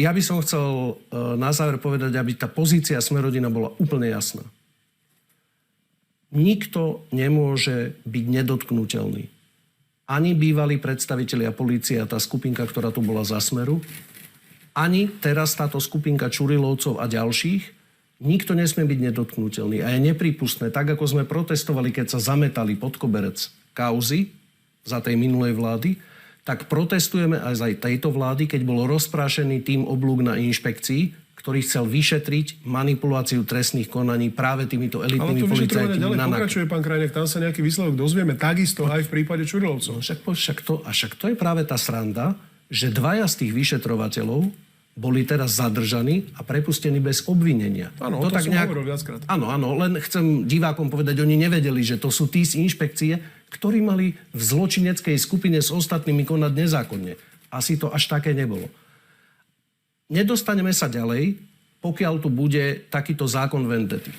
Ja by som chcel na záver povedať, aby tá pozícia Smer-rodina bola úplne jasná. Nikto nemôže byť nedotknuteľný. Ani bývalí predstavitelia polície a tá skupinka, ktorá tu bola za Smeru, ani teraz táto skupinka Čurilovcov a ďalších, nikto nesmie byť nedotknuteľný. A je neprípustné, tak ako sme protestovali, keď sa zametali pod koberec kauzy za tej minulej vlády, tak protestujeme aj za tejto vlády, keď bol rozprášený tým oblúk na inšpekcii, ktorý chcel vyšetriť manipuláciu trestných konaní práve týmito elitnými policajtmi. Ale to ďalej pokračuje, pán Krajniak, tam sa nejaký výsledok dozvieme, takisto aj v prípade Čurilovcov. Však to je práve tá sranda, že dvaja z tých vyšetrovateľov boli teraz zadržaní a prepustení bez obvinenia. Áno, to tak som hovoril viackrát. Áno, len chcem divákom povedať, oni nevedeli, že to sú tí z inšpekcie, ktorí mali v zločineckej skupine s ostatnými konať nezákonne. Asi to až také nebolo. Nedostaneme sa ďalej, pokiaľ tu bude takýto zákon vendety.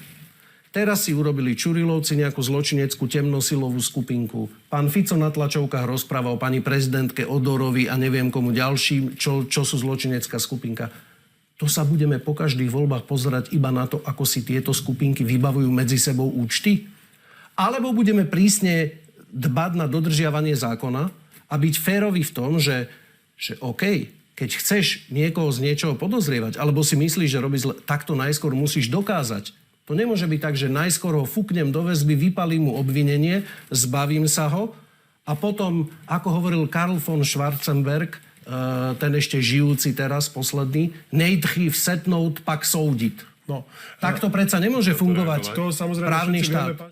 Teraz si urobili Čurilovci nejakú zločineckú temnosilovú skupinku. Pán Fico na tlačovkách rozpráva o pani prezidentke Odorovi a neviem komu ďalším, čo sú zločinecká skupinka. To sa budeme po každých voľbách pozerať iba na to, ako si tieto skupinky vybavujú medzi sebou účty? Alebo budeme prísne dbať na dodržiavanie zákona a byť férový v tom, že OK, keď chceš niekoho z niečoho podozrievať, alebo si myslíš, že robí zle, tak to najskôr musíš dokázať. To nemôže byť tak, že najskôr ho fúknem do väzby, vypalím mu obvinenie, zbavím sa ho a potom, ako hovoril Karl von Schwarzenberg, ten ešte žijúci teraz, posledný, nejdřív setnout, pak soudit. No, tak to predsa nemôže fungovať právny štát.